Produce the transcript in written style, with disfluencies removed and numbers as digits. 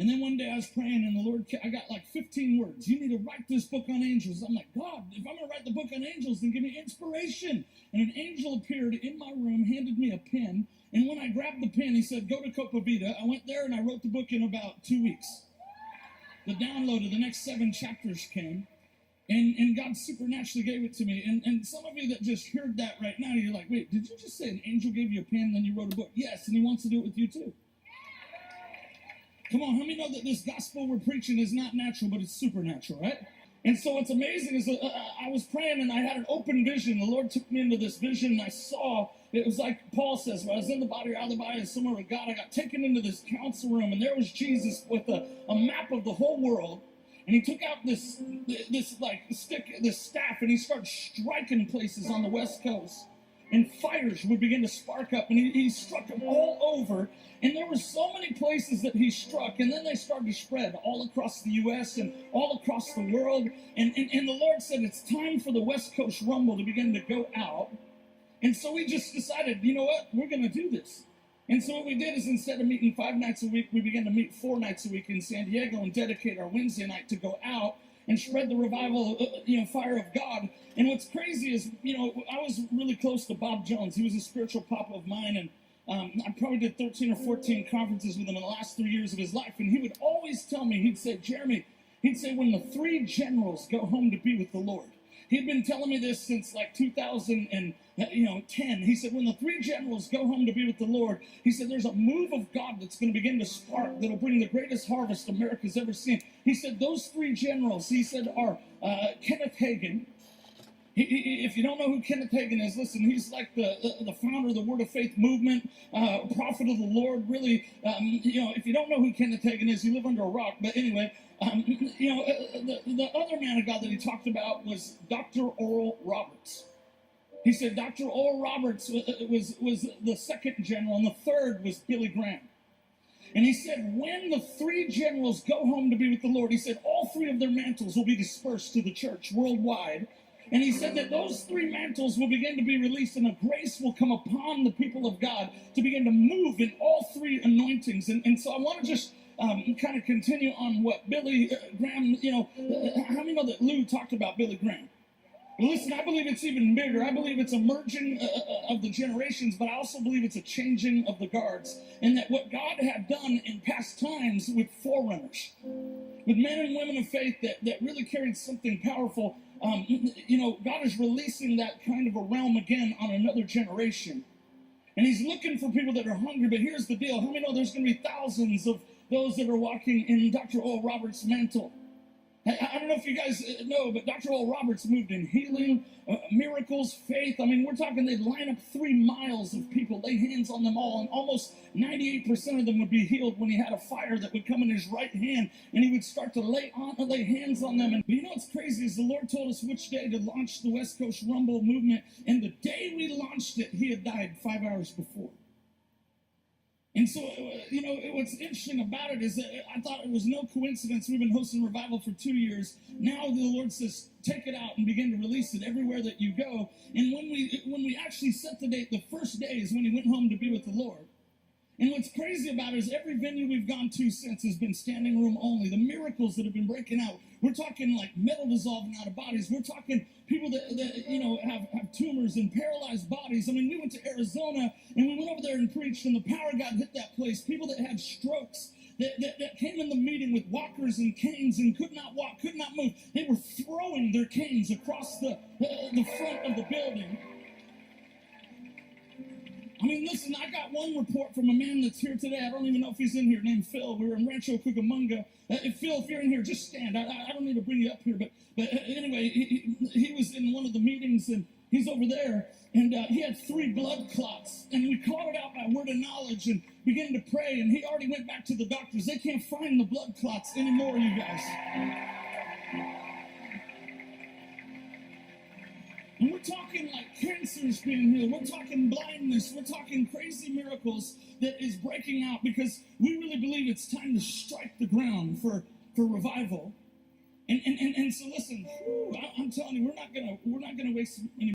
And then one day I was praying, and the Lord, I got like 15 words. You need to write this book on angels. I'm like, God, if I'm going to write the book on angels, then give me inspiration. And an angel appeared in my room, handed me a pen. And when I grabbed the pen, he said, go to Copa Vida. I went there, and I wrote the book in about 2 weeks. The download of the next 7 chapters came. And God supernaturally gave it to me. And some of you that just heard that right now, you're like, wait, did you just say an angel gave you a pen and then you wrote a book? Yes, and he wants to do it with you too. Come on, how many know that this gospel we're preaching is not natural, but it's supernatural, right? And so what's amazing is I was praying and I had an open vision. The Lord took me into this vision and I saw, it was like Paul says, when I was in the body or out of the body, somewhere with God, I got taken into this council room and there was Jesus with a map of the whole world. And he took out this like stick, this staff, and he started striking places on the West Coast. And fires would begin to spark up, and he struck them all over. And there were so many places that he struck, and then they started to spread all across the U.S. and all across the world. And the Lord said, it's time for the West Coast Rumble to begin to go out. And so we just decided, you know what, we're going to do this. And so what we did is instead of meeting 5 nights a week, we began to meet 4 nights a week in San Diego and dedicate our Wednesday night to go out and spread the revival, fire of God. And what's crazy is, I was really close to Bob Jones. He was a spiritual papa of mine, and I probably did 13 or 14 conferences with him in the last 3 years of his life. And he would always tell me, he'd say, Jerame, he'd say, when the 3 generals go home to be with the Lord. He'd been telling me this since like 2010. He said, when the 3 generals go home to be with the Lord, he said, there's a move of God that's going to begin to spark that'll bring the greatest harvest America's ever seen. He said, those 3 generals, he said, are Kenneth Hagin. If you don't know who Kenneth Hagin is, listen, he's like the founder of the Word of Faith movement, prophet of the Lord, really. If you don't know who Kenneth Hagin is, you live under a rock. But anyway, the other man of God that he talked about was Dr. Oral Roberts. He said Dr. Oral Roberts was the 2nd general, and the 3rd was Billy Graham. And he said, when the 3 generals go home to be with the Lord, he said all 3 of their mantles will be dispersed to the church worldwide. And he said that those 3 mantles will begin to be released, and a grace will come upon the people of God to begin to move in all 3 anointings. And so I want to just kind of continue on what Billy Graham, how many know that Lou talked about Billy Graham? Well, listen, I believe it's even bigger. I believe it's a merging of the generations, but I also believe it's a changing of the guards. And that what God had done in past times with forerunners, with men and women of faith that really carried something powerful, God is releasing that kind of a realm again on another generation. And he's looking for people that are hungry, but here's the deal. How many know there's going to be thousands of those that are walking in Dr. Oral Roberts' mantle? I don't know if you guys know, but Dr. Oral Roberts moved in healing, miracles, faith. I mean, we're talking they'd line up 3 miles of people, lay hands on them all, and almost 98% of them would be healed when he had a fire that would come in his right hand, and he would start to lay hands on them. And you know what's crazy is the Lord told us which day to launch the West Coast Rumble movement, and the day we launched it, he had died 5 hours before. And so, what's interesting about it is that I thought it was no coincidence. We've been hosting revival for 2 years. Now the Lord says, take it out and begin to release it everywhere that you go. And when we actually set the date, the first day is when he went home to be with the Lord. And what's crazy about it is every venue we've gone to since has been standing room only. The miracles that have been breaking out. We're talking like metal dissolving out of bodies. We're talking people that have tumors and paralyzed bodies. I mean, we went to Arizona and we went over there and preached, and the power of God hit that place. People that had strokes that came in the meeting with walkers and canes and could not walk, could not move. They were throwing their canes across the front of the building. I mean, listen, I got one report from a man that's here today. I don't even know if he's in here, named Phil. We were in Rancho Cucamonga. Phil, if you're in here, just stand. I don't need to bring you up here. But anyway, he was in one of the meetings, and he's over there. And he had 3 blood clots. And we called it out by word of knowledge and began to pray. And he already went back to the doctors. They can't find the blood clots anymore, you guys. And we're talking like cancers being healed. We're talking blindness. We're talking crazy miracles that is breaking out because we really believe it's time to strike the ground for revival. And so listen, I'm telling you, we're not gonna waste any